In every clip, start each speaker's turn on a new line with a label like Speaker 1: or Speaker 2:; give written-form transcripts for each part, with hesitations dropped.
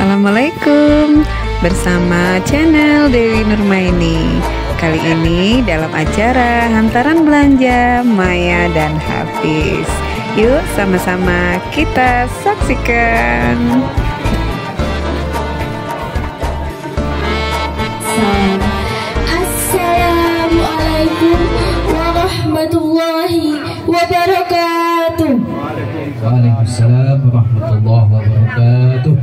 Speaker 1: Assalamualaikum. Bersama channel Dewi Nurmaini. Kali ini dalam acara Hantaran Belanja Maya dan Hafiz. Yuk sama-sama kita saksikan.
Speaker 2: Assalamualaikum warahmatullahi wabarakatuh.
Speaker 3: Waalaikumsalam warahmatullahi wabarakatuh.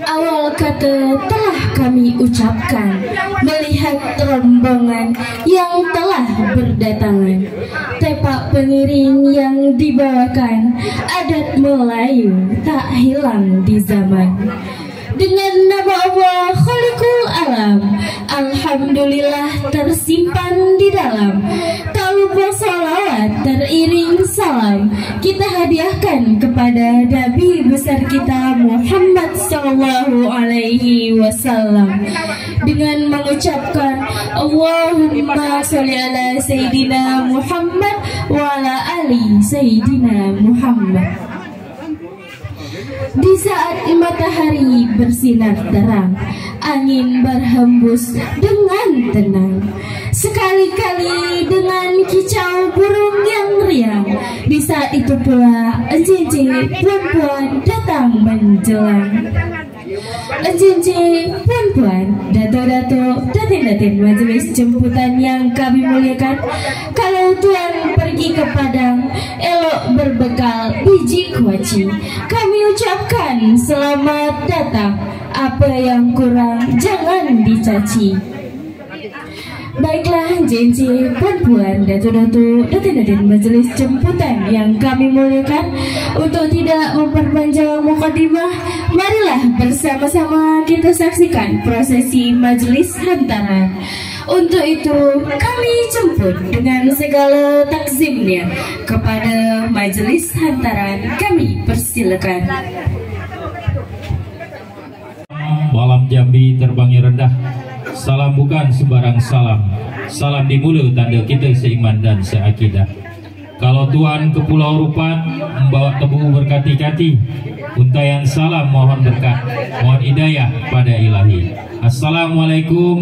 Speaker 2: Awal kata telah kami ucapkan melihat rombongan yang telah berdatangan. Tepak pengiring yang dibawakan, adat Melayu tak hilang di zaman. Dengan nama Allah Khaliqul Alam, alhamdulillah tersimpan di dalam. Tak lupa salawat teriring salam kita hadiahkan kepada Nabi besar kita Muhammad Sallallahu Alaihi Wasallam dengan mengucapkan Allahumma sholli ala Sayyidina Muhammad wa ala ali Sayyidina Muhammad. Di saat matahari bersinar terang, angin berhembus dengan tenang, sekali-kali dengan kicau burung yang riang. Di saat itu pula cincin puan-puan datang menjelang. Cincin puan-puan, dato-dato, datin-datin majelis jemputan yang kami muliakan. Kalau tuan pergi ke Padang, elok berbekal biji kuaci. Kami ucapkan selamat datang. Apa yang kurang jangan dicaci. Baiklah cincin puan-puan, dato-dato, datin-datin majelis jemputan yang kami muliakan. Untuk tidak memperpanjang mukadimah, marilah bersama-sama kita saksikan prosesi majelis hantaran. Untuk itu kami jemput dengan segala takzimnya kepada majelis hantaran. Kami persilakan.
Speaker 3: Malam Jambi terbangnya rendah. Salam bukan sembarang salam. Salam di mulut tanda kita seiman dan seakidah. Kalau tuan ke Pulau Rupan membawa tebu berkati-kati, untayan salam mohon berkat, mohon hidayah pada ilahi. Assalamualaikum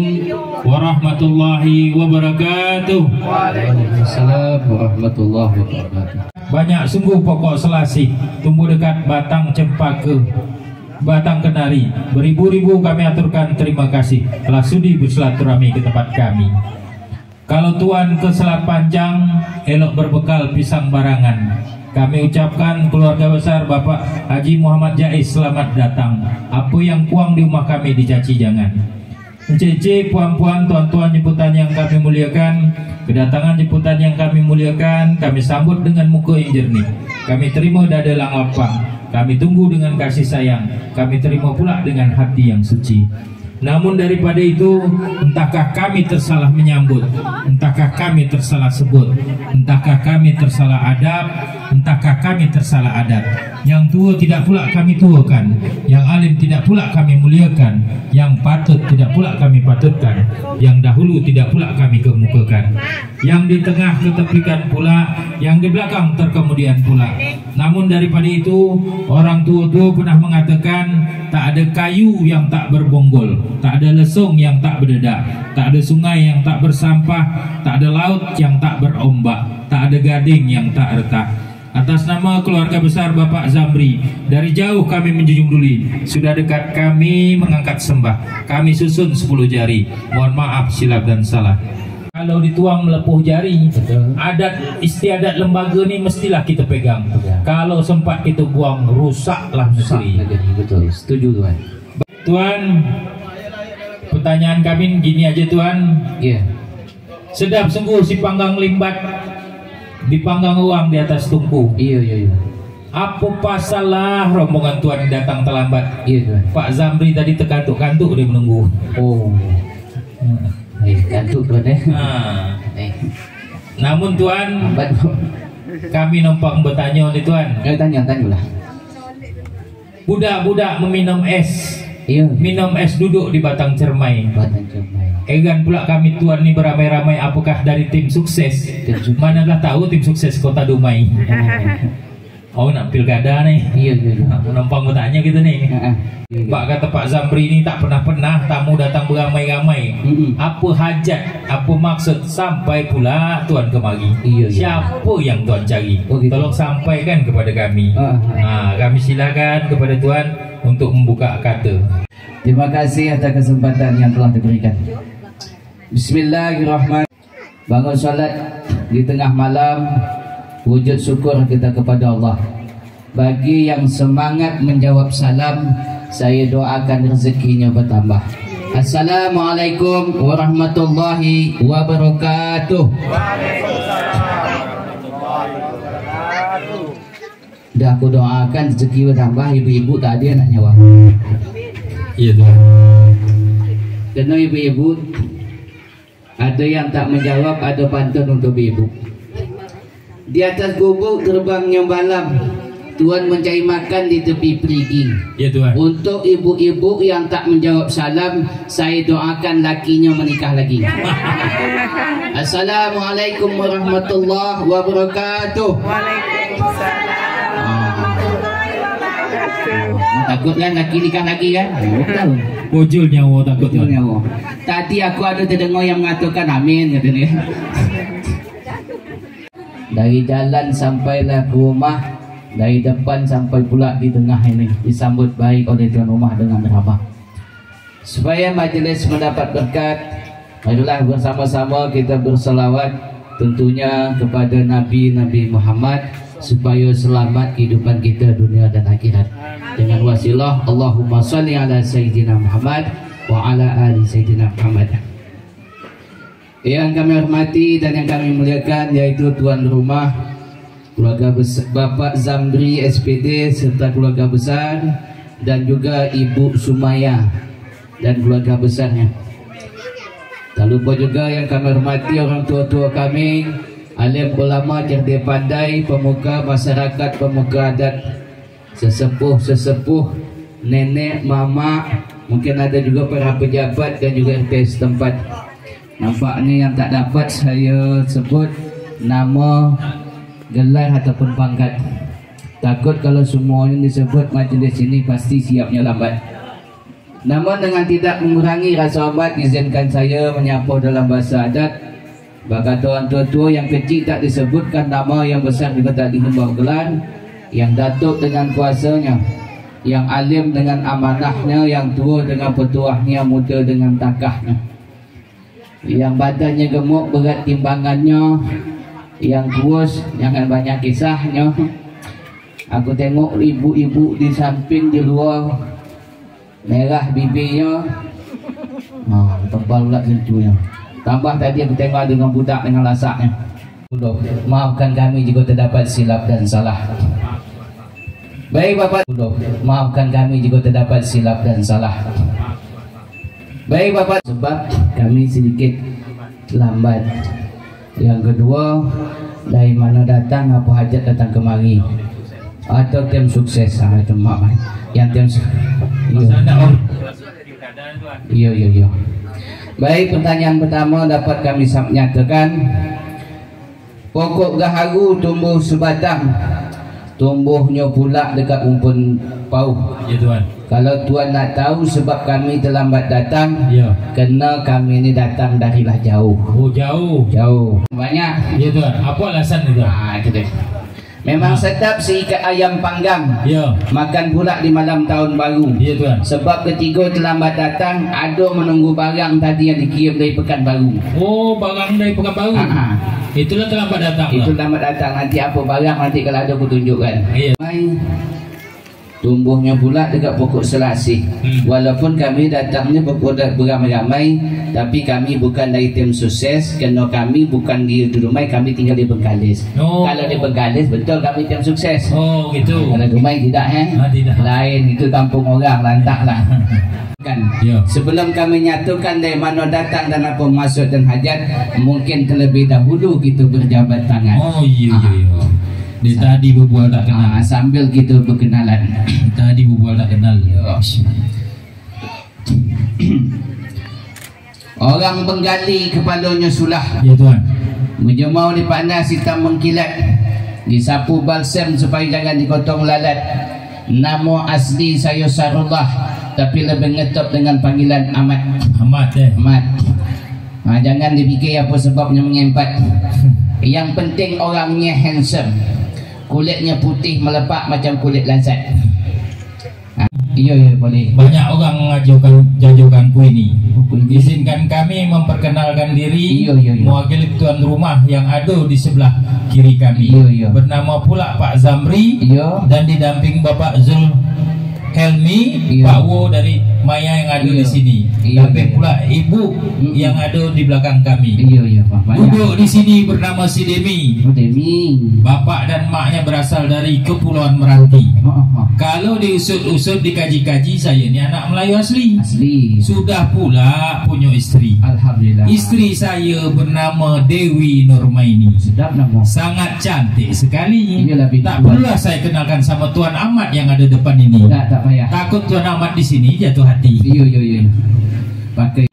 Speaker 3: warahmatullahi wabarakatuh.
Speaker 4: Waalaikumsalam warahmatullahi wabarakatuh.
Speaker 3: Banyak sungguh pokok selasih tumbuh dekat batang cempaka, batang kenari. Beribu-ribu kami aturkan terima kasih telah sudi bersilaturahmi ke tempat kami. Kalau tuan ke Selat Panjang, elok berbekal pisang barangan. Kami ucapkan keluarga besar Bapak Haji Muhammad Jais selamat datang. Apa yang kuang di rumah kami dicaci jangan. Encece, puan-puan, tuan-tuan jemputan yang kami muliakan, kedatangan jemputan yang kami muliakan, kami sambut dengan muka yang jernih. Kami terima dada lapang. Kami tunggu dengan kasih sayang. Kami terima pula dengan hati yang suci. Namun daripada itu, entahkah kami tersalah menyambut, entahkah kami tersalah sebut, entahkah kami tersalah adab, entahkah kami tersalah adat. Yang tua tidak pula kami tuakan, yang alim tidak pula kami muliakan, yang patut tidak pula kami patutkan, yang dahulu tidak pula kami kemukakan, yang di tengah ketepikan pula, yang di belakang terkemudian pula. Namun daripada itu, orang tua-tua pernah mengatakan, tak ada kayu yang tak berbonggol, tak ada lesung yang tak berdedak, tak ada sungai yang tak bersampah, tak ada laut yang tak berombak, tak ada gading yang tak retak. Atas nama keluarga besar Bapak Zamri, dari jauh kami menjunjung duli, sudah dekat kami mengangkat sembah. Kami susun 10 jari, mohon maaf silap dan salah. Kalau dituang melepuh jari, adat istiadat lembaga ni mestilah kita pegang. Kalau sempat kita buang, rusaklah negeri.
Speaker 4: Betul, setuju tuan.
Speaker 3: Tuan, pertanyaan kami gini aja tuan.
Speaker 4: Iya.
Speaker 3: Sedap sungguh si panggang limbat dipanggang uang di atas tungku.
Speaker 4: Iya.
Speaker 3: Apa pasalah rombongan tuan datang terlambat?
Speaker 4: Iya tuan.
Speaker 3: Pak Zamri tadi terkantuk-kantuk dia menunggu.
Speaker 4: Oh. Kantuk tuan
Speaker 3: Nah. Namun tuan, kami nampak bertanya nih tuan.
Speaker 4: Tanya lah.
Speaker 3: Budak-budak meminum es.
Speaker 4: Iya.
Speaker 3: Minum es duduk di batang cermai.
Speaker 4: Batang cermai.
Speaker 3: Egan pula kami tuan ni beramai-ramai, apakah dari tim sukses? Manalah tahu tim sukses Kota Dumai. Oh nak pilkada nih.
Speaker 4: Iya.
Speaker 3: Menumpang bertanya gitu nih. Pak kata Pak Zamri ini tak pernah tamu datang beramai-ramai. Apa hajat, apa maksud sampai pula Tuan kemari?
Speaker 4: Iya.
Speaker 3: Siapa yang Tuan cari?
Speaker 4: Gitu.
Speaker 3: Tolong sampaikan kepada kami. Kami silakan kepada Tuan untuk membuka kata.
Speaker 4: Terima kasih atas kesempatan yang telah diberikan. Bismillahirrahmanirrahim. Bangun salat di tengah malam, wujud syukur kita kepada Allah. Bagi yang semangat menjawab salam, saya doakan rezekinya bertambah. Assalamualaikum warahmatullahi wabarakatuh. Dah aku doakan rezeki bertambah, ibu-ibu tak ada nak jawab.
Speaker 3: Iya Tuan.
Speaker 4: Karena ibu-ibu ada yang tak menjawab, ada pantun untuk ibu. Di atas gubuk terbangnya malam, Tuan mencari makan di tepi perigi.
Speaker 3: Iya Tuan.
Speaker 4: Untuk ibu-ibu yang tak menjawab salam, saya doakan lakinya menikah lagi. Assalamualaikum warahmatullahi wabarakatuh. Takut kan laki nikah lagi kan?
Speaker 3: Bojol nyawa takut Tuan.
Speaker 4: Tadi aku ada terdengar yang mengatakan amin katanya. Dari jalan sampailah ke rumah, dari depan sampai pula di tengah ini disambut baik oleh tuan rumah dengan ramah. Supaya majlis mendapat berkat, marilah bersama-sama kita berselawat tentunya kepada Nabi Muhammad supaya selamat kehidupan kita dunia dan akhirat. Dengan wasilah Allahumma salli ala Sayyidina Muhammad wa ala ali Sayyidina Muhammad. Yang kami hormati dan yang kami muliakan yaitu tuan rumah, keluarga besar Bapak Zamri SPD serta keluarga besar, dan juga Ibu Sumaya dan keluarga besarnya. Tak lupa juga yang kami hormati orang tua-tua kami, alim ulama, cerdik pandai, pemuka masyarakat, pemuka adat, sesepuh, nenek, mama, mungkin ada juga para pejabat dan juga RT setempat. Nampaknya yang tak dapat saya sebut nama, gelar ataupun pangkat. Takut kalau semuanya disebut majlis ini pasti siapnya lambat. Namun dengan tidak mengurangi rasa hormat, izinkan saya menyapa dalam bahasa adat. Bagi tuan tua yang kecil tak disebutkan nama, yang besar juga tak dihembau gelar. Yang datuk dengan kuasanya, yang alim dengan amanahnya, yang tua dengan petuahnya, muda dengan takahnya, yang badannya gemuk berat timbangannya, yang kurus jangan banyak kisahnya. Aku tengok ibu-ibu di samping di luar, merah bibirnya, tebal pula sentuhnya. Tambah tadi aku tengok dengan budak dengan lasaknya. Maafkan kami jika terdapat silap dan salah. Baik Bapak, maafkan kami jika terdapat silap dan salah. Baik Bapak, sebab kami sedikit lambat. Yang kedua, dari mana datang, apa hajat datang kemari, atau tim sukses itu mak. Yang tim iya. Baik, pertanyaan pertama dapat kami nyatakan, pokok gaharu tumbuh sebatang, tumbuhnya pula dekat rumpun pauh.
Speaker 3: Ya Tuan.
Speaker 4: Kalau Tuan nak tahu sebab kami terlambat datang,
Speaker 3: Ya.
Speaker 4: Kerana kami ini datang darilah jauh.
Speaker 3: Oh jauh.
Speaker 4: Banyak.
Speaker 3: Ya Tuan. Apa alasan itu?
Speaker 4: Itu deh. Memang sedap seikat ayam panggang.
Speaker 3: Ya.
Speaker 4: Makan pula di malam tahun baru.
Speaker 3: Ya Tuan.
Speaker 4: Sebab ketiga terlambat datang, ada menunggu barang tadi yang dikirim dari Pekanbaru.
Speaker 3: Oh, barang dari Pekanbaru. Itulah terlambat datang.
Speaker 4: Itu terlambat datang. Nanti apa barang nanti kalau ada aku tunjukkan.
Speaker 3: Iya.
Speaker 4: Tumbuhnya pula dekat pokok selasih. Walaupun kami datangnya beramai-ramai, tapi kami bukan dari tim sukses. Kerana kami bukan di rumah, kami tinggal di Bengkalis.
Speaker 3: Oh.
Speaker 4: Kalau di Bengkalis betul kami tim sukses.
Speaker 3: Oh gitu.
Speaker 4: Kalau rumah tidak
Speaker 3: tidak.
Speaker 4: lain, itu kampung orang, lantak lah. Kan?
Speaker 3: Ya.
Speaker 4: Sebelum kami nyatukan dari mana datang dan apa maksud dan hajat, mungkin terlebih dahulu kita berjabat tangan.
Speaker 3: Oh iya. Dia tadi berbual tak kenal.
Speaker 4: Sambil kita berkenalan.
Speaker 3: Tadi berbual tak kenal.
Speaker 4: Orang penggali kepalanya sulah,
Speaker 3: Ya Tuan.
Speaker 4: menjemau di panas hitam mengkilat. disapu balsam supaya jangan dikotong lalat. Nama asli saya Sarullah, tapi lebih ngetop dengan panggilan Ahmad.
Speaker 3: Ahmad
Speaker 4: Jangan dipikir apa sebabnya mengempat. Yang penting orangnya handsome, kulitnya putih melepak macam kulit lansat. Iya boleh.
Speaker 3: Banyak orang mengajukan ini. Izinkan kami memperkenalkan diri. Mewakili tuan rumah yang ada di sebelah kiri kami. Bernama pula Pak Zamri. Dan didamping Bapak Zul Helmi, Pak Wo dari Maya yang ada di sini. Damping pula Ibu yang ada di belakang kami. Duduk di sini bernama si Demi. Bapak dan maknya berasal dari Kepulauan Meranti. Kalau diusut-usut dikaji-kaji, saya ini anak Melayu asli. Sudah pula punya istri.
Speaker 4: Alhamdulillah.
Speaker 3: Istri saya bernama Dewi Nurmaini.
Speaker 4: Sedap nama.
Speaker 3: Sangat cantik sekali. Tak
Speaker 4: perlu
Speaker 3: perlulah saya kenalkan sama Tuan Ahmad yang ada depan ini.
Speaker 4: Tak payah.
Speaker 3: Takut Tuan Ahmad di sini jatuh hati.
Speaker 4: Pakai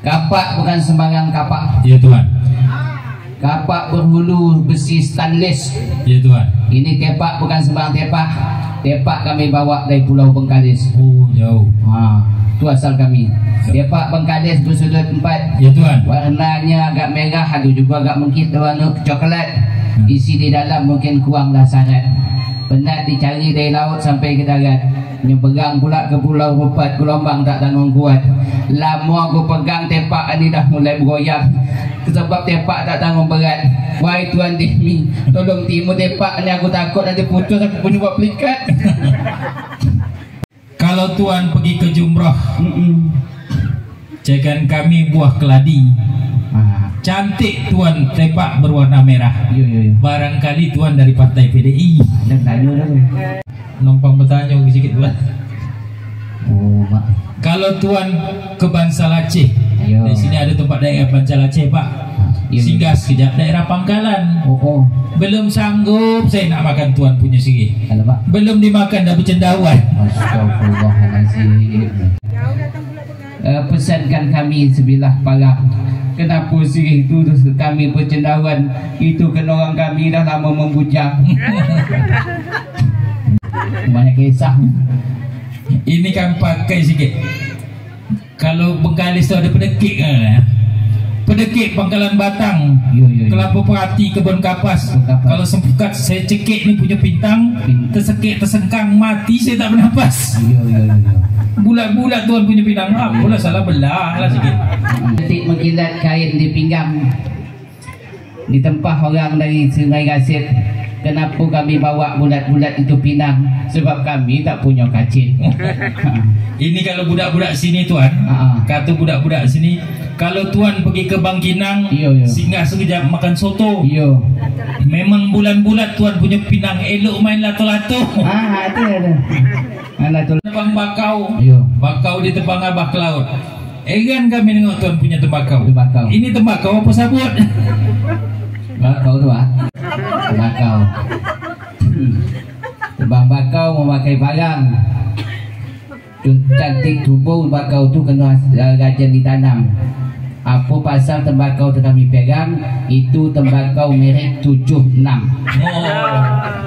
Speaker 4: kapak bukan sembarang kapak.
Speaker 3: Ya Tuhan.
Speaker 4: Kapak berhulu besi stainless.
Speaker 3: Ya Tuhan.
Speaker 4: Ini tepak bukan sembarang tepak. Tepak kami bawa dari Pulau Bengkalis.
Speaker 3: Oh jauh.
Speaker 4: Itu asal kami. Tepak Bengkalis bersudut 4.
Speaker 3: Ya Tuhan.
Speaker 4: Warnanya agak merah, ada juga agak mengkit warna coklat. Isi di dalam mungkin kuranglah sangat. Penat dicari dari laut sampai ke darat. Nyeberang pula ke Pulau Rupat, gelombang tak tanggung kuat. Lama aku pegang tepak ini dah mulai bergoyang sebab tepak tak tanggung berat. Wahai Tuan Demi, tolong timur tepak ni, aku takut nanti putus, aku punya buat pelikat.
Speaker 3: Kalau Tuan pergi ke Jumrah, cekan kami buah keladi. Cantik Tuan, tepak berwarna merah. Barangkali Tuan dari partai PDI. Numpang bertanya sedikit Tuan. Kalau Tuan ke Bangsa Aceh, di sini ada tempat daerah Bangsa Aceh Pak. Singgah sekejap daerah Pangkalan. Belum sanggup saya nak makan Tuan punya sirih. Belum dimakan dah bercendawan.
Speaker 4: Astagfirullahaladzim. Pesankan kami sebilah parak. Kenapa sirih itu kami bercendawan? Itu kena orang kami dah lama membujang. Banyak kisah.
Speaker 3: Ini kan pakai sikit. Kalau Bengkalis tu ada pedekik kan? Pedekik Pangkalan Batang, Kelapa Perhati, Kebun Kapas. Kalau sempukat saya cekik ni punya pintang, tersekik, tersengkang, mati saya tak bernafas. Bulat-bulat Tuan punya pintang. Pula salah belah lah sikit.
Speaker 4: Detik mengkilat kain di pinggang, ditempah orang dari Sungai Gasit. Kenapa kami bawa bulat-bulat itu pinang? Sebab kami tak punya kacit.
Speaker 3: Ini kalau budak-budak sini Tuan, kata budak-budak sini, kalau Tuan pergi ke Bangkinang, singgah sekejap makan soto. Memang bulan-bulat Tuan punya pinang elok main lato-lato.
Speaker 4: Ada.
Speaker 3: Tebang bakau. Bakau di tebang abah ke laut. Egan kami tengok Tuan punya tembakau. Ini tembakau apa sabut?
Speaker 4: Bakau tu bakau. Tebang bakau memakai barang. Cantik tubuh bakau tu kena rajin ditanam. Apa pasal tembakau tu kami pegang? Itu tembakau merek 76.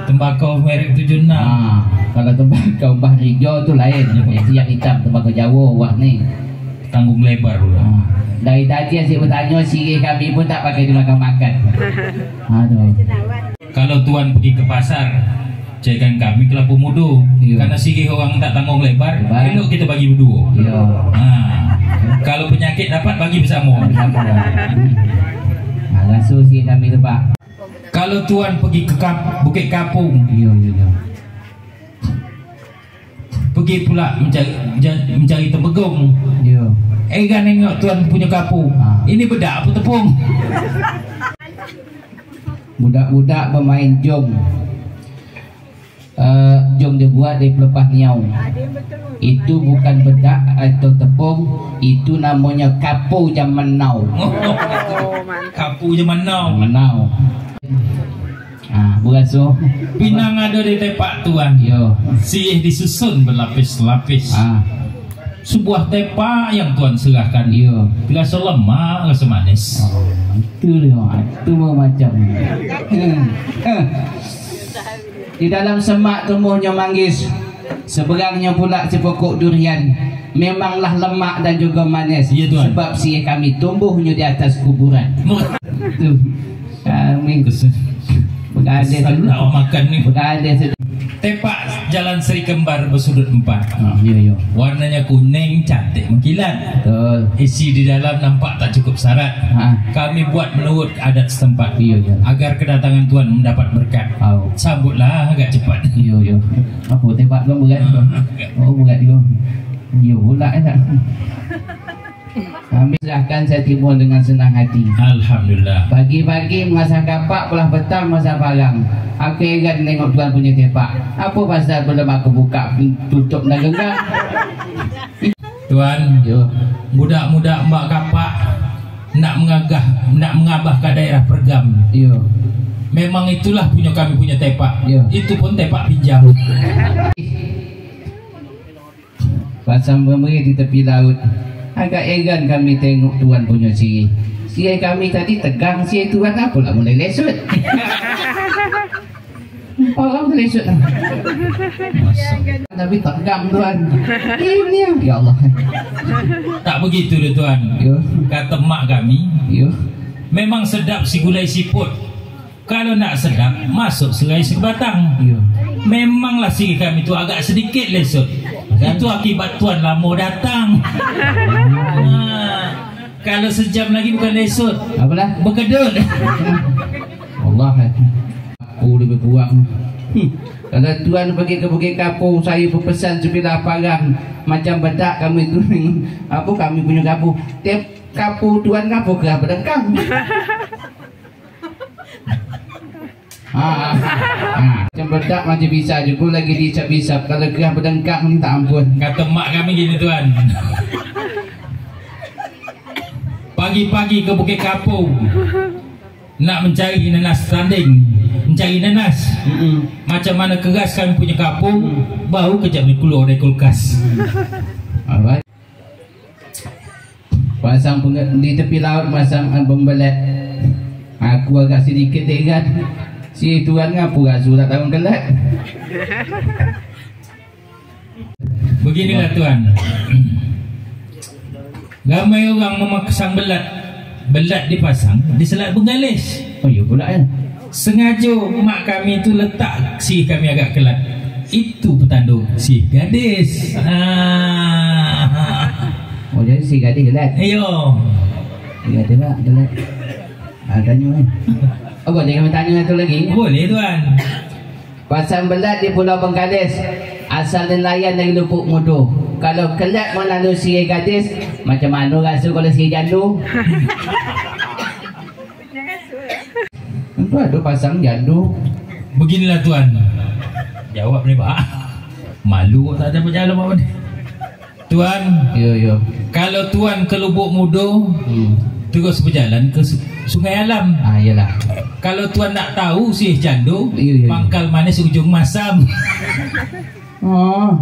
Speaker 3: Tembakau merek 76.
Speaker 4: Kalau tembakau Bahrijo tu lain. Itu yang hitam, tembakau Jawa warna
Speaker 3: tanggung lebar pula.
Speaker 4: Dari tadi asyik bertanya, sirih kami pun tak pakai dimakan-makan.
Speaker 3: Kalau Tuan pergi ke pasar, cekan kami kelapa muda. Karena sirih orang tak tanggung lebar, elok kita bagi berdua. Kalau penyakit dapat bagi bersama.
Speaker 4: Langsung sirih kami tu Pak.
Speaker 3: Kalau Tuan pergi ke Bukit Kapung, pergi pula mencari tembegong. Kan tengok Tuan punya kapung. Ini bedak apa tepung?
Speaker 4: Budak-budak bermain jom. Jom dia buat dari pelepah niau. Itu bukan bedak atau tepung, itu namanya kapu zaman now.
Speaker 3: Kapu zaman now.
Speaker 4: Bukan so.
Speaker 3: Pinang ada di tepak Tuan. Sirih disusun berlapis-lapis. sebuah tepak yang Tuan serahkan.
Speaker 4: Yo.
Speaker 3: Rasa lemak, rasa manis.
Speaker 4: Oh, itu dia. Itu macam. Di dalam semak tumbuhnya manggis, seberangnya pula sepokok durian. Memanglah lemak dan juga manis.
Speaker 3: Ya, Tuan.
Speaker 4: Sebab si kami tumbuhnya di atas kuburan. Tuh. Kami berada
Speaker 3: Nak makan ni.
Speaker 4: berada
Speaker 3: Tepak Jalan Seri Kembar bersudut 4.
Speaker 4: yo.
Speaker 3: Warnanya kuning, cantik, mengkilat.
Speaker 4: Betul.
Speaker 3: Isi di dalam nampak tak cukup syarat. Kami buat menurut adat setempat agar kedatangan Tuan mendapat berkat. Sambutlah agak cepat.
Speaker 4: Yo. Apa tebak kau berat kau? Oh berat kau. Yo pula tak. Kami serahkan saya timbul dengan senang hati.
Speaker 3: Alhamdulillah.
Speaker 4: Pagi-pagi masa kapak, belah petang masa parang. Aku heran tengok Tuan punya tepak. Apa pasal belum aku buka tutup dan genggam?
Speaker 3: Tuan, budak-budak Mbak Kapak nak mengabah ke daerah Pergam.
Speaker 4: Yo.
Speaker 3: Memang itulah punya kami punya tepak. Itu pun tepak pinjam.
Speaker 4: Pasang memberi di tepi laut. Agak heran kami tengok Tuan punya siri. Siri kami tadi tegang, siri Tuan apa lah mulai lesut. Orang lesut lah. Tapi tegang Tuan. Ini ya Allah.
Speaker 3: Tak begitu deh Tuan. Kata mak kami, memang sedap si gulai siput. Kalau nak sedap, masuk serai sebatang. Memanglah siri kami tu agak sedikit lesut. Itu akibat Tuan lama datang. Kalau sejam lagi bukan lesut,
Speaker 4: apalah?
Speaker 3: Berkedut.
Speaker 4: Allah. Aku lebih kurang. Kalau Tuan pergi ke Bukit Kapur, saya berpesan sebilah parang macam bedak kami tu. Apa kami punya kapur? Tiap kapur Tuan kapur kerah berdengkang. Macam bedak macam bisa juga lagi diisap-isap. Kalau kerah berdengkang ni tak ampun.
Speaker 3: Kata mak kami gini Tuan. Pagi-pagi ke Bukit Kapur nak mencari nanas tanding, mencari nanas. Macam mana keras kami punya kapur, bau kejap ni keluar dari kulkas.
Speaker 4: Alright. Pasang di tepi laut, pasang pembelat. Aku agak sedikit heran. Si Tuan ngapu rasu tak tahu kelat.
Speaker 3: Beginilah Tuan. Ramai orang memasang belat dipasang di selat Benggalis.
Speaker 4: Oh ya pula ya.
Speaker 3: Sengaja mak kami tu letak si kami agak kelat. Itu petanda si gadis.
Speaker 4: Oh jadi si gadis kelat.
Speaker 3: Ayo.
Speaker 4: Si gadis lah kelat. Tanya kan. Oh boleh kami tanya tu lagi?
Speaker 3: Boleh Tuan.
Speaker 4: Pasang belat di Pulau Bengkalis, asal nelayan dari Lubuk Mudo. Kalau kelat melalui si gadis, macam mana rasa kalau si jandu? Tentu ada pasang jandu.
Speaker 3: Beginilah Tuan. Jawab ni Pak. Malu tak ada berjalan apa ni. Tuan.
Speaker 4: Yo.
Speaker 3: Kalau Tuan ke Lubuk Mudo, terus berjalan ke Sungai Alam.
Speaker 4: Iyalah.
Speaker 3: Kalau Tuan nak tahu si jandu, Pangkal Manis ujung Masam.
Speaker 4: Oh.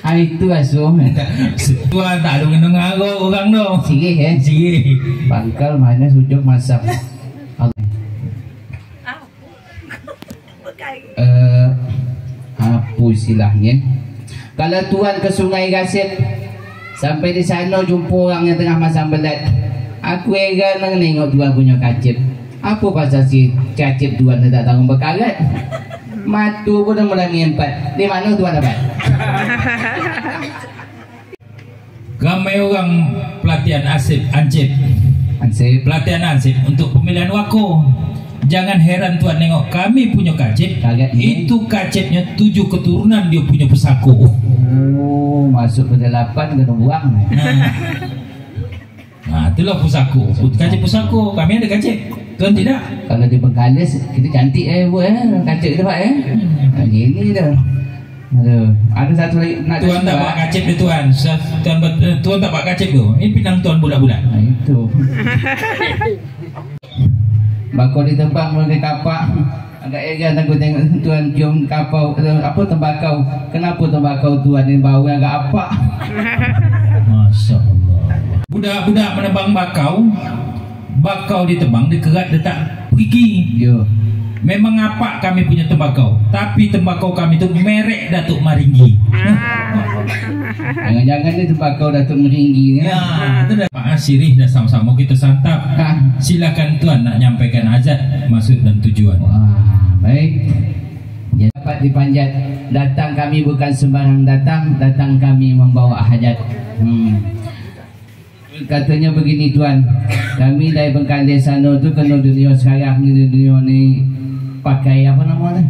Speaker 4: Itu asuh.
Speaker 3: Tuan tak ada mendengar orang tu.
Speaker 4: Sirih
Speaker 3: Sirih.
Speaker 4: Pangkal Manis ujung Masam. Apa istilahnya? Kalau Tuan ke Sungai Gasip, sampai di sana jumpa orang yang tengah masang belat. Aku heran nak tengok Tuan punya kacip. Apa pasal si kacip Tuan tak tahu berkarat? Matu pun dah mulai ngempet. Di mana Tuan dapat?
Speaker 3: Ramai orang pelatihan ansip. Pelatihan ansip untuk pemilihan wako. Jangan heran Tuan tengok kami punya kacip. Itu kacipnya 7 keturunan dia punya pesako.
Speaker 4: Oh, masuk ke 8 kena buang.
Speaker 3: Nah, itulah pusako. Kacip pusako. Kami ada kacip. Tuan tidak?
Speaker 4: Kalau di Bengkalis kita cantik kacip kita Pak gini dah. Aduh, ada satu lagi nak
Speaker 3: Tuan tak buat kacip dia Tuan. Tuan tak buat kacip tu. Ini pinang Tuan bulat-bulat.
Speaker 4: Itu. Bakal ditempang mulai kapak. Agak egan aku tengok tuan cium kapau apa tembakau. Kenapa tembakau tuan ni bau agak apa?
Speaker 3: Masya Allah. Budak-budak menebang bakau ditebang, dikerat, dia tak pergi.
Speaker 4: Yo.
Speaker 3: Memang apa kami punya tembakau, tapi tembakau kami tu merek Datuk Maringgi.
Speaker 4: Jangan-jangan ni tembakau Datuk Meringgi ni.
Speaker 3: Ya, itu dah Pak Sirih dah sama-sama kita santap. Silakan tuan nak nyampaikan azad, maksud dan tujuan.
Speaker 4: Wah, baik. Ya, dapat dipanjat. Datang kami bukan sembarang datang kami membawa hajat. Katanya begini tuan, kami dari Bengkale sana tu kena dunia sekarang ni, dunia ni pakai apa namanya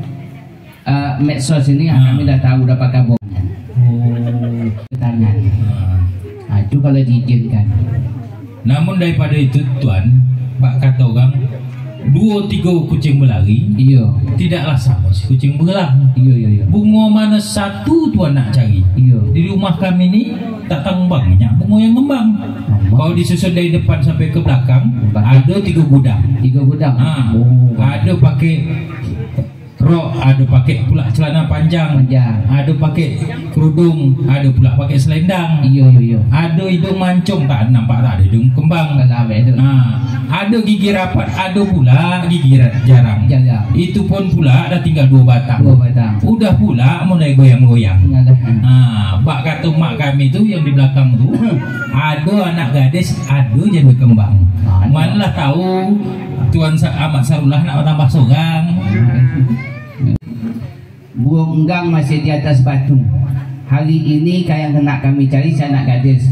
Speaker 4: medsos ini, kami dah tahu dah pakai bom tangan. Itu kalau diizinkan.
Speaker 3: Namun daripada itu tuan, Pak kata orang 2-3 kucing berlari,
Speaker 4: iya,
Speaker 3: tidaklah sama si kucing bergelang.
Speaker 4: Iya.
Speaker 3: Bunga mana satu tuan nak cari?
Speaker 4: Iya.
Speaker 3: Di rumah kami ni tak tambang banyak bunga yang ngembang. Kalau disusun dari depan sampai ke belakang, ada 3 gudang.
Speaker 4: 3 gudang.
Speaker 3: Ada pakai rok, ada pakai pula celana panjang, ada pakai kerudung, ada pula pakai selendang.
Speaker 4: Iya.
Speaker 3: Ada hidung mancung, tak nampak tak ada hidung kembang. Ada gigi rapat, ada pula gigi jarang. Itu pun pula dah tinggal 2 batang. Udah pula mulai goyang-goyang. Bak kata mak kami tu yang di belakang tu ada anak gadis, ada je berkembang. Manalah tahu Tuan Ahmad Sarullah nak tambah seorang.
Speaker 4: Burung enggang masih di atas batu. Hari ini yang nak kami cari si anak gadis.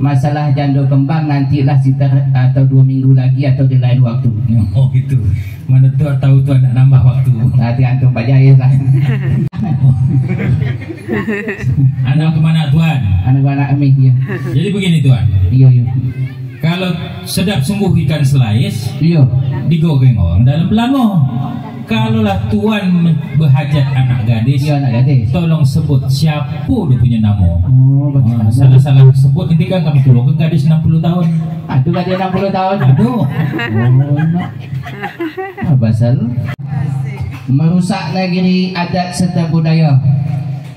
Speaker 4: Masalah janda kembang nantilah sekitar atau 2 minggu lagi atau di lain waktu.
Speaker 3: Oh gitu. Mana tuan tahu tuan nak nambah waktu?
Speaker 4: Tergantung Pak Jahis lah.
Speaker 3: Anak kemana tuan?
Speaker 4: Anak-anak kami ya.
Speaker 3: Jadi begini tuan.
Speaker 4: Iya.
Speaker 3: Kalau sedap sungguh ikan selais,
Speaker 4: iya,
Speaker 3: digoreng orang dalam belanga. Kalaulah tuan berhajat anak gadis,
Speaker 4: iya, anak gadis,
Speaker 3: tolong sebut siapa dia punya nama.
Speaker 4: Salah
Speaker 3: sebut nanti kan kami tolong ke gadis 60 tahun.
Speaker 4: Aduh, gadis 60 tahun.
Speaker 3: Aduh.
Speaker 4: Pasal merusak negeri adat serta budaya.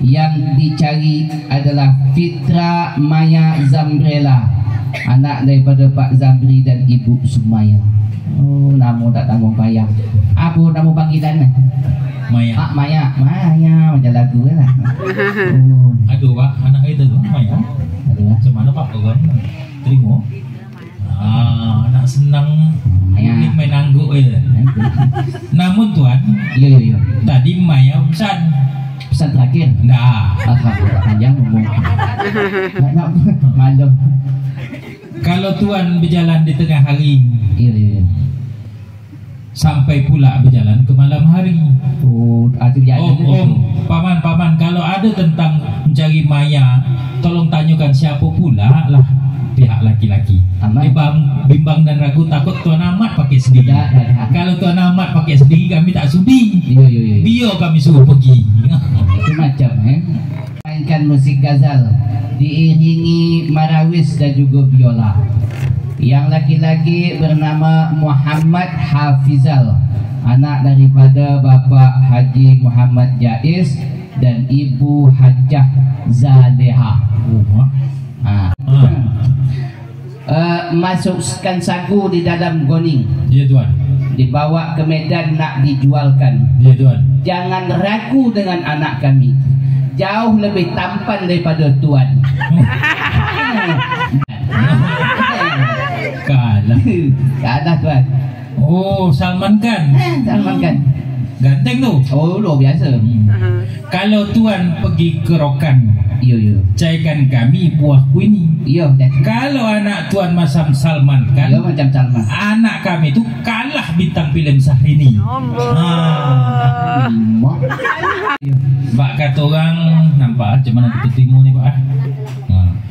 Speaker 4: Yang dicari adalah Fitra Maya Zambrella, anak daripada Pak Zamri dan Ibu Sumaya. Nama tak tanggung payah. Apa nama panggilan?
Speaker 3: Maya.
Speaker 4: Maya macam lagu lah.
Speaker 3: Aduh Pak, anak kita tu Maya. Macam mana Pak orang terima? Anak senang ini main angguk je. Namun tuan,
Speaker 4: iya.
Speaker 3: Tadi Maya pesan
Speaker 4: terakhir.
Speaker 3: Enggak.
Speaker 4: Alhamdulillah panjang ngomong. Malam.
Speaker 3: Kalau tuan berjalan di tengah hari,
Speaker 4: iya.
Speaker 3: Sampai pula berjalan ke malam hari. Paman, kalau ada tentang mencari Maya, tolong tanyakan siapa pula lah pihak laki-laki. Bimbang dan ragu, takut Tuan Ahmad pakai sendiri. Kalau Tuan Ahmad pakai sendiri, kami tak sudi.
Speaker 4: Iya.
Speaker 3: Biar kami suruh pergi.
Speaker 4: Itu macam mainkan musik ghazal diiringi marawis dan juga biola. Yang laki-laki bernama Muhammad Hafizal, anak daripada Bapak Haji Muhammad Jais dan Ibu Hajjah Zaleha. Masukkan sagu di dalam goning.
Speaker 3: Ya tuan.
Speaker 4: Dibawa ke Medan nak dijualkan.
Speaker 3: Ya tuan.
Speaker 4: Jangan ragu dengan anak kami. Jauh lebih tampan daripada tuan. Kalah tuan.
Speaker 3: Oh, Salman Khan.
Speaker 4: Salman Khan.
Speaker 3: Ganteng tu.
Speaker 4: Oh, luar biasa.
Speaker 3: Kalau tuan pergi ke Rokan,
Speaker 4: iya.
Speaker 3: cairkan kami buah kuini.
Speaker 4: Iya.
Speaker 3: Kalau anak tuan macam Salman Khan,
Speaker 4: iya macam Salman.
Speaker 3: Anak kami tu kalah bintang filem Syahrini. Mbak kata orang nampak macam mana kita timur ni Pak.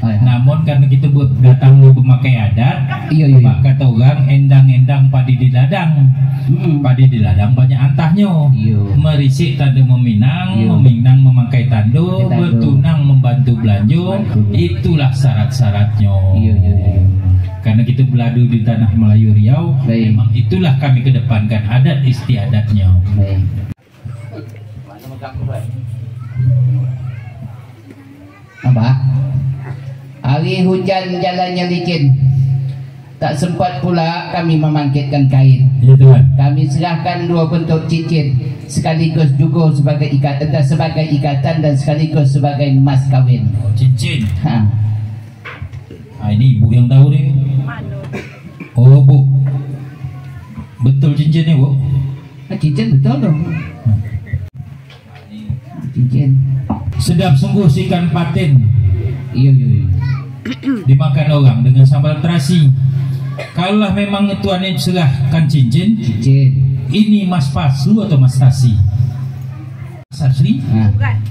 Speaker 3: Namun karena kita datang memakai adat,
Speaker 4: iya.
Speaker 3: Mbak kata orang endang-endang padi di ladang. Padi di ladang banyak antahnya. Merisik tanda meminang, meminang memakai tando, bertunang membantu belanja. Itulah syarat-syaratnya. karena kita beradu di tanah Melayu Riau.
Speaker 4: Baik.
Speaker 3: Memang itulah kami kedepankan adat istiadatnya.
Speaker 4: Baik. Apa? Hari hujan jalannya licin, tak sempat pula kami memangkitkan kain.
Speaker 3: Ya Tuhan.
Speaker 4: Kami serahkan dua bentuk cincin, sekaligus juga sebagai ikatan dan sekaligus sebagai mas kawin.
Speaker 3: Oh, cincin.
Speaker 4: Ha.
Speaker 3: Ini ibu yang tahu nih. Oh bu, betul cincinnya bu?
Speaker 4: Cincin betul dong. Cincin.
Speaker 3: Sedap sungguh si ikan patin.
Speaker 4: Iya iya.
Speaker 3: Dimakan orang dengan sambal terasi. Kalau memang tuan ini serahkan cincin, ini mas palsu atau mas tasi? Mas asli?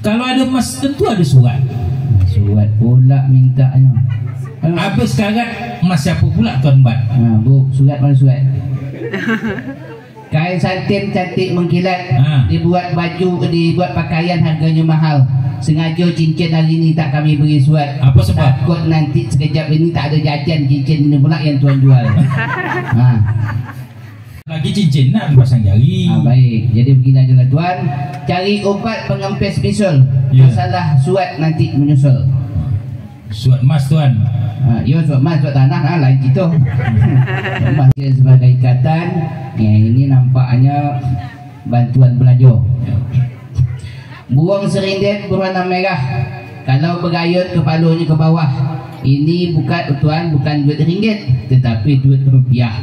Speaker 3: Kalau ada mas tentu ada surat.
Speaker 4: Surat pula mintanya.
Speaker 3: Habis sekarang mas siapa pula tuan Bat?
Speaker 4: Bu, surat mana surat? Kain satin cantik mengkilat, dibuat baju, dibuat pakaian harganya mahal. Sengaja cincin hari ini tak kami beri surat.
Speaker 3: Apa sebab?
Speaker 4: Takut nanti sekejap ini tak ada jajan, cincin ini pula yang tuan jual.
Speaker 3: Lagi cincin nak dipasang jari.
Speaker 4: Baik, jadi begini aja lah tuan. Cari obat pengempes bisul. Masalah surat nanti menyusul.
Speaker 3: Surat mas tuan.
Speaker 4: Ya surat mas, surat tanah lain gitu. Mas sebagai ikatan, ya ini nampaknya bantuan belajar. Buang serindet berwarna merah. Kalau berayut kepalanya ke bawah. Ini bukan tuan, bukan duit ringgit, tetapi duit rupiah.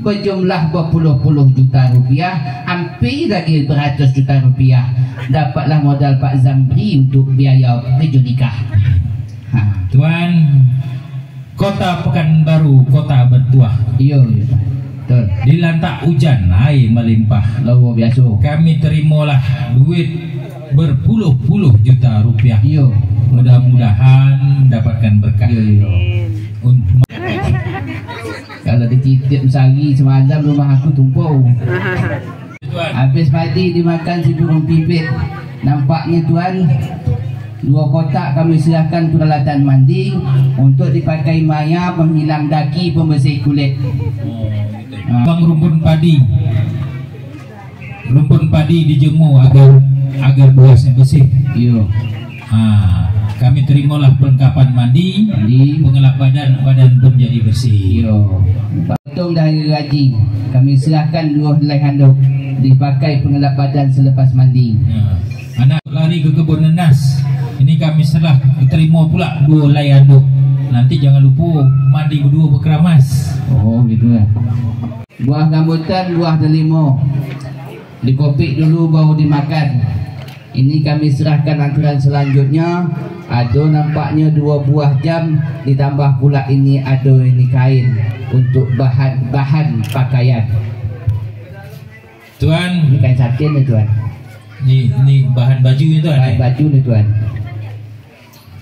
Speaker 4: Berjumlah berpuluh-puluh juta rupiah, hampir lagi beratus juta rupiah. Dapatlah modal Pak Zamri untuk biaya kerja nikah.
Speaker 3: Tuan, kota Pekanbaru, kota bertuah.
Speaker 4: Iya, betul.
Speaker 3: Di lantak hujan, air melimpah.
Speaker 4: Luar biasa. Kami
Speaker 3: terimalah duit berpuluh-puluh juta rupiah.
Speaker 4: Iya.
Speaker 3: Mudah-mudahan dapatkan berkah.
Speaker 4: Iya. Kalau dititip sehari semalam rumah aku tumpau. Habis pagi dimakan si burung pipit. Nampaknya tuan, 2 kotak kami serahkan peralatan mandi untuk dipakai Maya menghilang daki, pembersih kulit.
Speaker 3: Bang rumpun padi. Rumpun padi dijemur agar buasnya bersih.
Speaker 4: Iya.
Speaker 3: Kami terimalah perlengkapan mandi, pengelap badan pun jadi bersih.
Speaker 4: Iya. Potong dari gaji, kami serahkan 2 helai handuk dipakai pengelap badan selepas mandi.
Speaker 3: Anak lari ke kebun nenas, ini kami serah terima pula 2 helai handuk. Nanti jangan lupa mandi berdua berkeramas.
Speaker 4: Oh gitu ya. Buah rambutan, buah delima dikopik dulu baru dimakan. Ini kami serahkan aturan selanjutnya. Ada nampaknya 2 buah jam, ditambah pula ini ada ini kain untuk bahan pakaian.
Speaker 3: Tuan,
Speaker 4: ini kain satin nih tuan.
Speaker 3: Ini bahan baju itu tuan.
Speaker 4: Bahan baju nih tuan.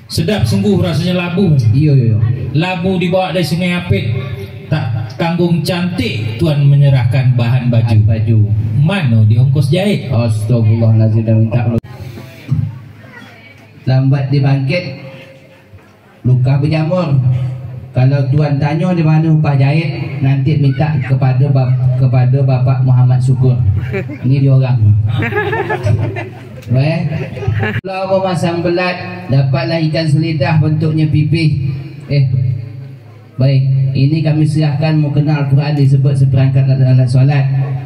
Speaker 3: Sedap sungguh rasanya labu.
Speaker 4: Iya.
Speaker 3: Labu dibawa dari Sungai Apit. Tak tanggung cantik tuan menyerahkan bahan baju. Mana diongkos jahit?
Speaker 4: Astagfirullahaladzim, dah minta lambat dibangkit, luka berjamur. Kalau tuan tanya di mana upah jahit, nanti minta kepada Bapak Muhammad Syukur. Ini dia orang. Kalau memasang belat, dapatlah ikan selidah bentuknya pipih. Baik, ini kami serahkan mukena Al-Quran disebut seperangkat alat solat.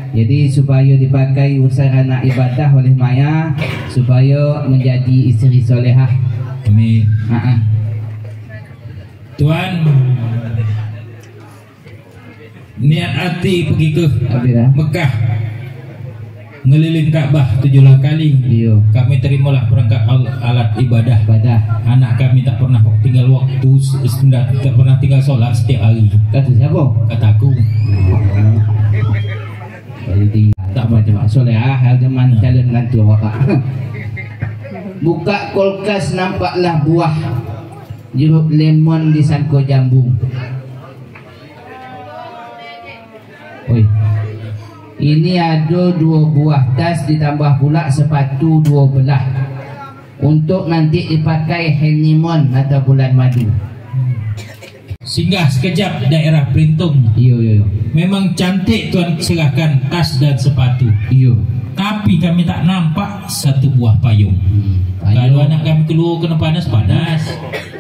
Speaker 4: Jadi supaya dipakai usaha anak ibadah oleh Maya, supaya menjadi isteri solehah.
Speaker 3: Amin. Tuan, niat hati pergi ke Mekah, ngeliling Ka'bah 7 kali.
Speaker 4: Iyo.
Speaker 3: Kami terimalah perangkat alat ibadah. Anak kami tak pernah tinggal waktu, tak pernah tinggal solat setiap hari.
Speaker 4: Kata siapa?
Speaker 3: Kata aku.
Speaker 4: Jadi tak macam solehah, zaman calon nantu awak. Buka kulkas, nampaklah buah jeruk lemon disangko jambu. Oi. Ini ada 2 buah tas, ditambah pula sepatu 2 belah untuk nanti dipakai honeymoon atau bulan madu.
Speaker 3: Singgah sekejap daerah Perintung.
Speaker 4: Iyo.
Speaker 3: Memang cantik tuan serahkan tas dan sepatu.
Speaker 4: Iyo.
Speaker 3: Tapi kami tak nampak satu buah payung. Kalau anak kami keluar kena panas.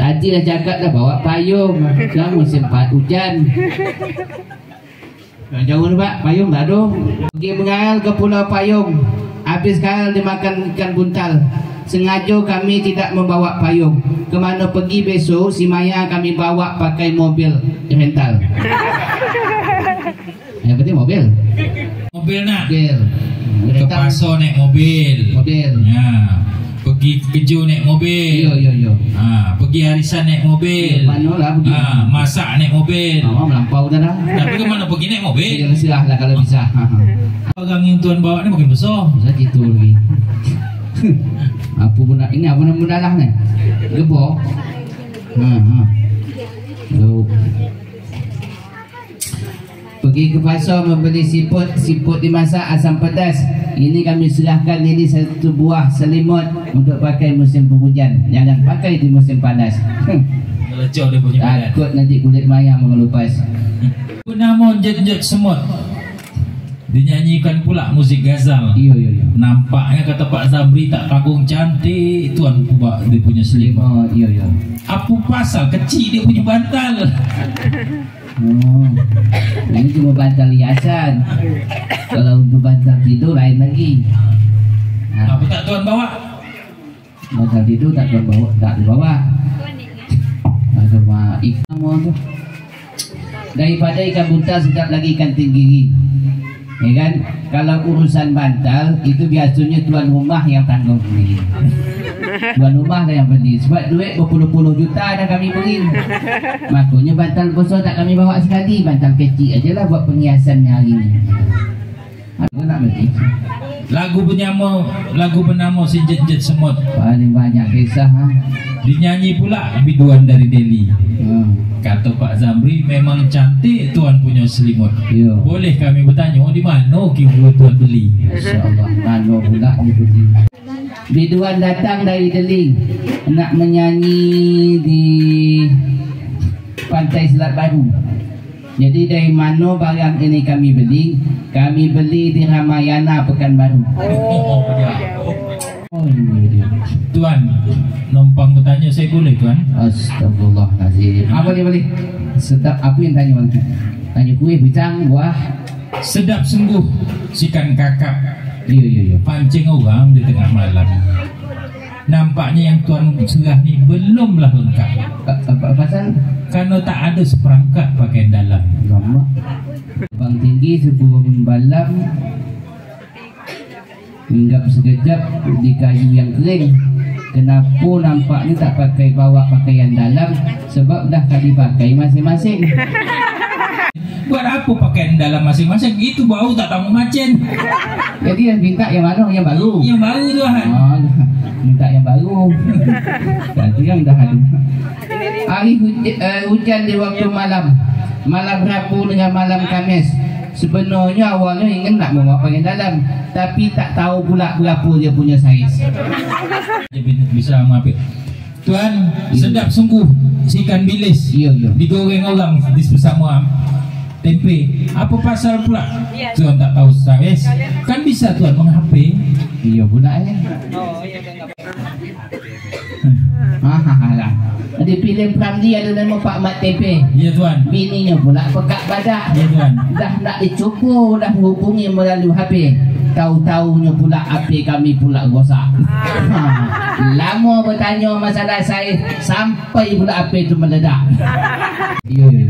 Speaker 4: Tadi dah cakap dah bawa payung. Sekarang musim hujan. Jauh ni pak, payung tak ada. Pergi mengaral ke Pulau Payung. Habis karal dimakan ikan buntal. Sengaja kami tidak membawa payung. Kemana pergi besok, si Maya kami bawa pakai mobil rental. Yang penting mobil.
Speaker 3: Mobil nak.
Speaker 4: Mobil.
Speaker 3: Ke pasar naik mobil. Ya. Pergi kerja naik mobil.
Speaker 4: Yo.
Speaker 3: Pergi harisan naik mobil.
Speaker 4: Mana lah pergi.
Speaker 3: Masak naik mobil.
Speaker 4: Melampau dah.
Speaker 3: Tapi ke mana pergi naik mobil?
Speaker 4: Silah lah kalau bisa.
Speaker 3: Orang yang tuan bawa ni makin besar.
Speaker 4: Besar gitu lagi. Apa benda ini? Apa nama benda lah ni? Gebor. Pergi ke pasar membeli siput dimasak asam pedas. Ini kami serahkan ini satu buah selimut untuk pakai musim penghujan. Jangan pakai di musim panas.
Speaker 3: Lecok dia punya badan.
Speaker 4: Takut nanti kulit maya mengelupas.
Speaker 3: Bernama Jet Semut. Dinyanyikan pula musik Ghazal.
Speaker 4: Iyo.
Speaker 3: Nampaknya kata Pak Zamri tak tanggung cantik tuan Kubak dia punya selimut.
Speaker 4: Iyo.
Speaker 3: Apa pasal kecil dia punya bantal?
Speaker 4: Ini cuma bantal hiasan. Kalau untuk bantal tidur lain lagi.
Speaker 3: Apa tak tuan bawa?
Speaker 4: Bantal tidur tak dibawa. Sama ikan tu. Daripada ikan buntal sedap lagi ikan tenggiri. Ya kan? Kalau urusan bantal itu biasanya tuan rumah yang tanggung sendiri. Tuan rumah lah yang beli. Sebab duit berpuluh-puluh juta dah kami beli. Makanya bantal besar tak kami bawa sekali. Bantal kecil aja lah buat penghiasannya hari ni. Aku nak beli.
Speaker 3: Lagu bernama si Jet Semut.
Speaker 4: Paling banyak kisah.
Speaker 3: Dinyanyi pula biduan dari Delhi. Kata Pak Zamri memang cantik tuan punya selimut. Boleh kami bertanya di mana kira tuan beli?
Speaker 4: InsyaAllah. Mana pula ni beli. Biduan datang dari Delhi nak menyanyi di Pantai Selat Baru. Jadi dari mana barang ini kami beli? Kami beli di Ramayana Pekanbaru.
Speaker 3: Tuan, numpang bertanya saya boleh tuan?
Speaker 4: Astagfirullahaladzim. Boleh. Sedap apa yang tanya orang tu? Tanya kuih, pisang, buah.
Speaker 3: Sedap sungguh sikan kakap.
Speaker 4: Iya.
Speaker 3: Pancing orang di tengah malam. Nampaknya yang tuan serah ni belumlah lengkap.
Speaker 4: Apa pasal?
Speaker 3: Karena tak ada seperangkat pakaian dalam.
Speaker 4: Lama. Bang tinggi sebuah membalam. Hinggap sekejap di kayu yang kering. Kenapa nampaknya tak pakai bawa pakaian dalam? Sebab dah kali pakai masing-masing.
Speaker 3: Buat apa pakaian dalam masing-masing? Itu bau tak tahu macam.
Speaker 4: Jadi yang minta yang mana? Yang baru?
Speaker 3: Yang baru tuan.
Speaker 4: Minta yang baru. Nanti yang dah ada. Hari hujan di waktu malam. Malam Rabu dengan malam Khamis. Sebenarnya awalnya ingin nak bawa pakaian dalam, tapi tak tahu pula berapa dia punya saiz.
Speaker 3: Bisa maafkan tuan, sedap sungguh si ikan bilis. Digoreng orang bersama tempe. Apa pasal pula tuan tak tahu saiz? Kan bisa tuan meng-HP.
Speaker 4: Iya pula lah. Di filem Ramli ada nama Pak Mat Tempe.
Speaker 3: Ya tuan.
Speaker 4: Bininya pula Pekat Badak.
Speaker 3: Ya tuan.
Speaker 4: Dah nak dicukur, dah hubungi melalui HP. Tahu-tahunya pula HP kami pula rosak. Lama bertanya masalah saya sampai pula HP itu meledak.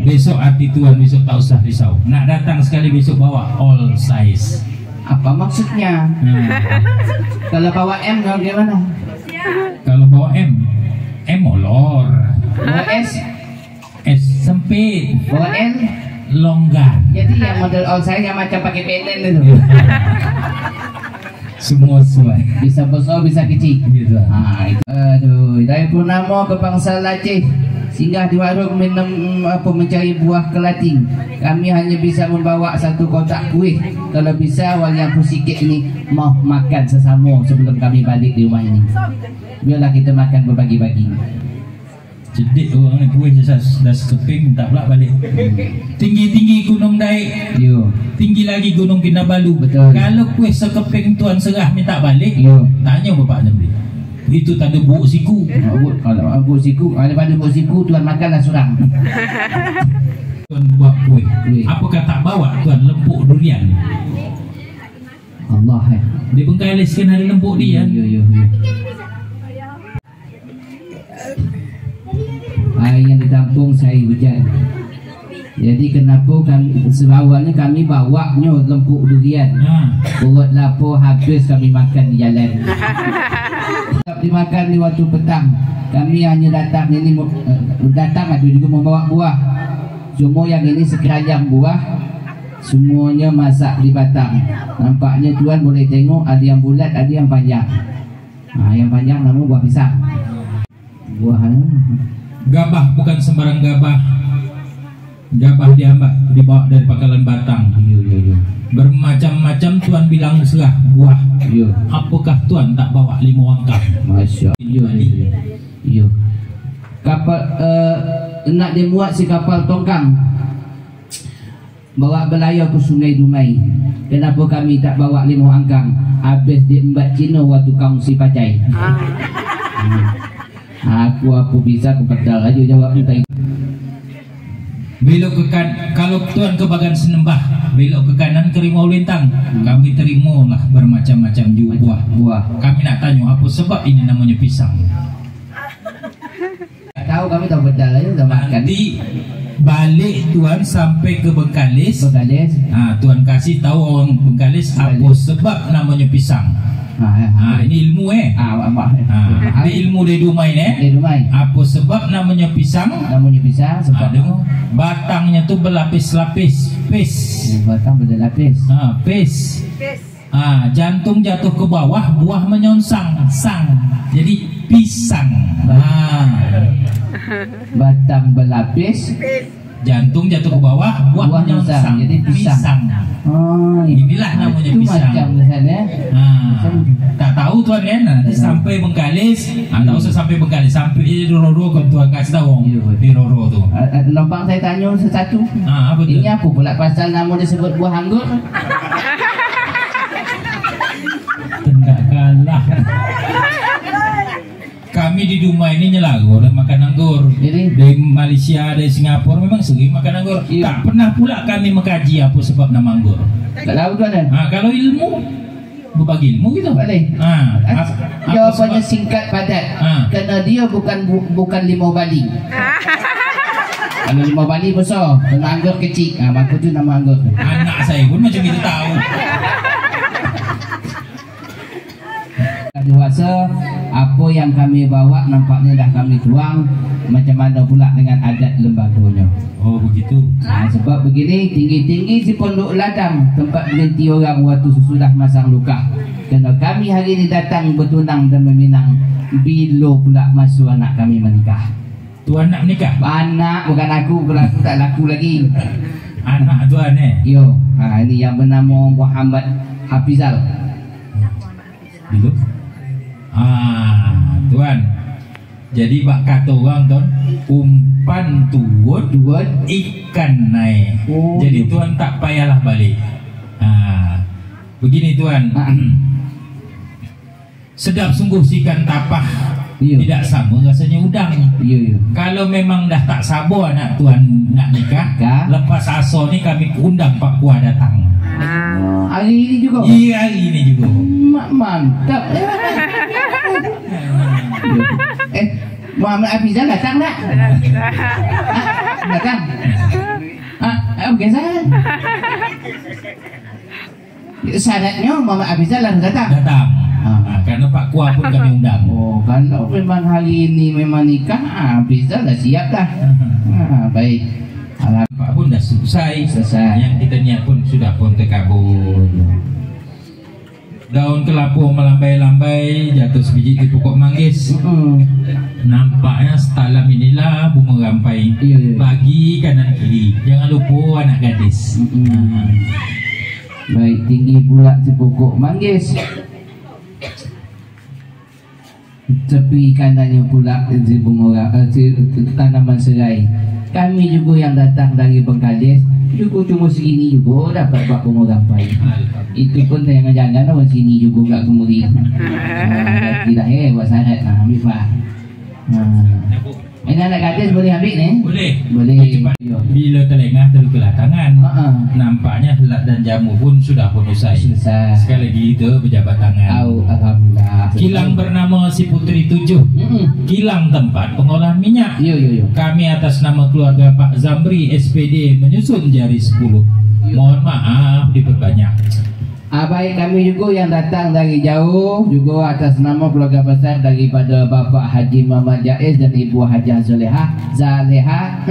Speaker 3: Besok hati tuan besok tak usah risau. Nak datang sekali besok bawa all size.
Speaker 4: Apa maksudnya? Kalau bawa M bagaimana?
Speaker 3: Kalau bawa M molor.
Speaker 4: Bawa S
Speaker 3: sempit.
Speaker 4: Bawa L
Speaker 3: longgar.
Speaker 4: Jadi yang model all size yang macam pakai penen itu.
Speaker 3: Semua sesuai.
Speaker 4: Bisa besar bisa kecil.
Speaker 3: Itu.
Speaker 4: Aduh, dari Purnama ke Bangsal Aceh singgah di warung minum mencari buah kelating. Kami hanya bisa membawa satu kotak kuih. Kalau bisa walaupun sikit ini mau makan sesama sebelum kami balik di rumah ini. Biarlah kita makan berbagi-bagi.
Speaker 3: Cedik orang ni kuih dah sekeping tak pula balik. Tinggi-tinggi Gunung Daik,
Speaker 4: Yo.
Speaker 3: tinggi lagi Gunung Kinabalu.
Speaker 4: Betul.
Speaker 3: Kalau kuih sekeping tuan serah minta balik,
Speaker 4: Yo.
Speaker 3: tanya bapak dia beli. Itu tanda buk siku.
Speaker 4: Kalau buk siku, daripada buk siku tuan makanlah surang.
Speaker 3: Tuan buat kuih.
Speaker 4: Kuih.
Speaker 3: Apakah tak bawa tuan lempuk durian?
Speaker 4: Allah
Speaker 3: Di Bengkalis kan ada lempuk dia.
Speaker 4: Yo. Air yang ditampung saya hujan. Jadi kenapa kami awalnya kami bawanya lempuk durian. Perut lapar habis kami makan di jalan. Tak dimakan di waktu petang. Kami hanya datang ini datang ada juga membawa buah. Cuma yang ini sekeranjang buah. Semuanya masak di batang. Nampaknya tuan boleh tengok ada yang bulat, ada yang panjang. Yang panjang nama buah pisang. Buah
Speaker 3: Gabah bukan sembarang gabah. Gabah dibawa dari pangkalan Batang.
Speaker 4: Yo.
Speaker 3: Bermacam-macam tuan bilang serah buah.
Speaker 4: Yo.
Speaker 3: Apakah tuan tak bawa 5 wangkap?
Speaker 4: Masya Allah. Yo. Kapal nak dimuat si kapal tongkang bawa belayar ke Sungai Dumai. Kenapa kami tak bawa 5 angkang? Habis diembat Cina waktu kongsi pacai. Aku bisa kepada aja jawab minta.
Speaker 3: Belok ke kanan, kalau tuan ke bagan Senembah, belok ke kanan ke Rimau Lintang. Kami terimalah bermacam-macam buah. Kami nak tanya apa sebab ini namanya pisang.
Speaker 4: Tak tahu, kami tahu betul aja udah makan.
Speaker 3: Nanti balik tuan sampai ke Bengkalis. Tuan kasih tahu orang Bengkalis apa sebab namanya pisang. Ini ilmu ini ilmu dari Dumai Apa sebab namanya pisang?
Speaker 4: Namanya pisang sebab
Speaker 3: batangnya tu berlapis-lapis.
Speaker 4: Batang berlapis.
Speaker 3: Pes. Jantung jatuh ke bawah, buah menyonsang, jadi pisang.
Speaker 4: Batang berlapis,
Speaker 3: jantung jatuh ke bawah, buah menyonsang, jadi pisang. Inilah namanya pisang.
Speaker 4: Macam misalnya.
Speaker 3: Tak tahu tuan kan, nanti sampai Bengkalis, tak usah sampai Bengkalis, sampai di Roro kan tuan kasih tahu di Roro tu.
Speaker 4: Lompang saya tanya satu.
Speaker 3: Apa tu?
Speaker 4: Ini apa pula pasal nama disebut buah anggur?
Speaker 3: Tidak kalah. Kami di Dumai ini nyelago dan makan anggur.
Speaker 4: Jadi
Speaker 3: dari Malaysia, dari Singapura memang sering makan anggur. Tak pernah pula kami mengkaji apa sebab nama anggur.
Speaker 4: Tak tahu tuan kan?
Speaker 3: Kalau ilmu, berbagi ilmu gitu.
Speaker 4: Boleh. Jawapannya singkat padat. Kerana dia bukan limau Bali. Kalau limau Bali besar, kena anggur kecil. Maka tu nama anggur.
Speaker 3: Anak saya pun macam itu tahu.
Speaker 4: Dewasa, apa yang kami bawa nampaknya dah kami tuang. Macam mana pula dengan adat lembaganya?
Speaker 3: Oh begitu.
Speaker 4: Sebab begini, tinggi-tinggi si pondok ladang, tempat berhenti orang waktu sesudah masang luka. Kerana kami hari ini datang bertunang dan meminang. Bila pula masa anak kami menikah?
Speaker 3: Tuan nak menikah?
Speaker 4: Anak, bukan aku tak laku lagi.
Speaker 3: Anak tuan
Speaker 4: Yo, ini yang bernama Muhammad Hafizal.
Speaker 3: Gitu. Tuan. Jadi bak kata orang tuan, umpan tuan ikan naik. Jadi tuan tak payahlah balik. Begini tuan. Sedap sungguh si ikan tapah. Tidak sama rasanya udang. Kalau memang dah tak sabar anak tuan nak nikah, lepas asal ni kami undang Pak Kuah datang.
Speaker 4: Hari ini juga?
Speaker 3: Iya, hari ini juga.
Speaker 4: Mantap. Muhammad Hafizal datang tak? Datang? Okey saya. Syaratnya Muhammad Hafizal harus datang?
Speaker 3: Datang. Karena Pak Kuah pun kami undang.
Speaker 4: Kalau memang hari ini memang nikah, Hafizal dah siap dah. Baik.
Speaker 3: Pak pun dah selesai. Yang kita niat pun sudah pun terkabul. Daun kelapa melambai-lambai, jatuh sebiji di pokok manggis. Nampaknya setalam inilah bunga rampai. Bagi kanan kiri, jangan lupa anak gadis. Baik, tinggi pula di pokok manggis.
Speaker 4: tepi kanannya pula tanaman serai. Kami juga yang datang dari Bengkades juga cuma segini juga dapat buat pengorapai. Itu pun jangan-jangan orang sini juga enggak kemuri. Tidak buat syarat ambil Pak. Ini anak gadis boleh ambil ni? Boleh.
Speaker 3: Bila terlengah terlalu ke tangan, nampaknya helat dan jamu pun sudah pun usai. Sekali lagi itu berjabat tangan.
Speaker 4: Alhamdulillah.
Speaker 3: Kilang bernama Si Putri 7. Kilang tempat pengolahan minyak. Kami atas nama keluarga Pak Zamri SPD menyusun jari 10. Mohon maaf diperbanyak.
Speaker 4: Baik, kami juga yang datang dari jauh juga atas nama keluarga besar daripada Bapak Haji Muhammad Jaiz dan Ibu Haji Zaleha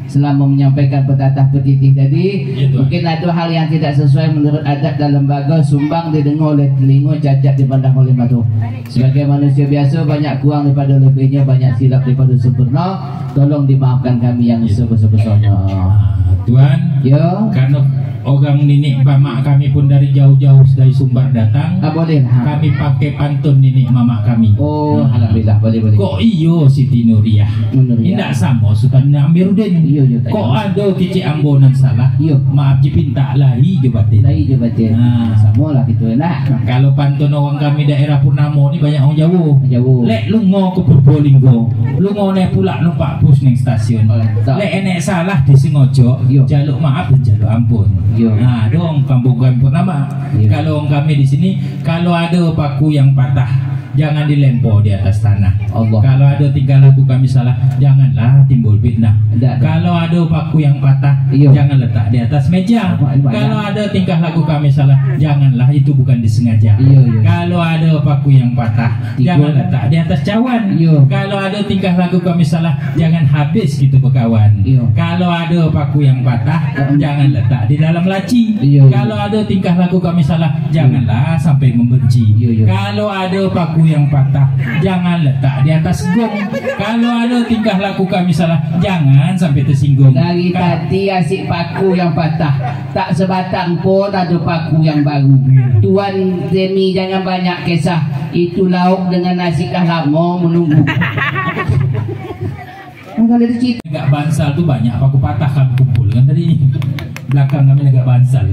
Speaker 4: selama menyampaikan petatah petitih tadi. Mungkin ada hal yang tidak sesuai menurut adat dan lembaga, sumbang didengar oleh telinga, cacat dipandang oleh mata. Sebagai manusia biasa, banyak kurang daripada lebihnya, banyak silap daripada sempurna. Tolong dimaafkan kami yang sebesar-besarnya.
Speaker 3: Tuan, karena orang nenek mamak kami pun dari jauh-jauh dari Sumbar datang.
Speaker 4: Boleh.
Speaker 3: Kami pakai pantun nenek mamak kami.
Speaker 4: Alhamdulillah, boleh.
Speaker 3: Kok iyo Siti Nuriah? Tidak sama Sultan Amiruddin. Kok ada Kicik Ambonan salah? Maaf dipinta lahi je batin. Sama lah gitu nak. Kalau pantun orang kami daerah Purnamo ni banyak orang Jawa. Lek lungo ke Purbolinggo, lungo ne pula numpak bus ning stasiun. Lek enek salah disengaja, jaluk maaf dan jaluk ampun. Nah, dong kampung kami Purnama. Kalau orang kami di sini, kalau ada paku yang patah, jangan dilempar di atas tanah. Kalau ada tingkah laku kami salah, janganlah timbul fitnah. Kalau ada paku yang patah, jangan letak di atas meja. Kalau ada tingkah laku kami salah, janganlah, itu bukan disengaja. Kalau ada paku yang patah, jangan letak di atas cawan. Kalau ada tingkah laku kami salah, jangan habis gitu berkawan. Kalau ada paku yang patah, jangan letak di dalam laci. Kalau ada tingkah laku kami salah, janganlah sampai membenci. Kalau ada paku yang patah, jangan letak di atas gong. Kalau ada tingkah laku kami salah, jangan sampai tersinggung. Dari tadi asyik paku yang patah, tak sebatang pun ada paku yang baru. Tuan Demi jangan banyak kisah, itu lauk dengan nasi kah lama menunggu. Negak Bansal tu banyak paku patah kami kumpul kan tadi. Belakang kami negak Bansal.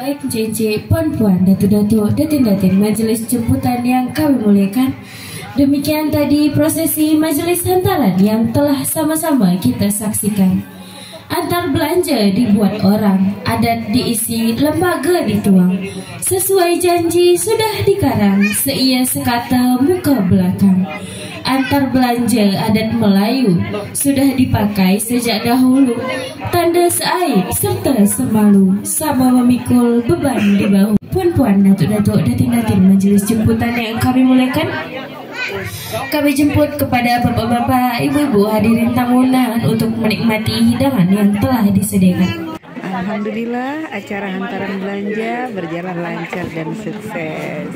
Speaker 2: Baik Cincin, puan-puan, datuk-datuk, datin-datin majelis jemputan yang kami muliakan. Demikian tadi prosesi majelis hantaran yang telah sama-sama kita saksikan. Antar belanja dibuat orang, adat diisi, lembaga dituang. Sesuai janji sudah dikarang, seia sekata muka belakang. Antar belanja adat Melayu sudah dipakai sejak dahulu. Tanda seaib serta semalu, sama memikul beban di bahu. Puan-puan, datuk-datuk, datin-datin majelis jemputan yang kami muliakan, kami jemput kepada bapak-bapak, ibu-ibu hadirin tamunan untuk menikmati hidangan yang telah disediakan.
Speaker 1: Alhamdulillah, acara hantaran belanja berjalan lancar dan sukses.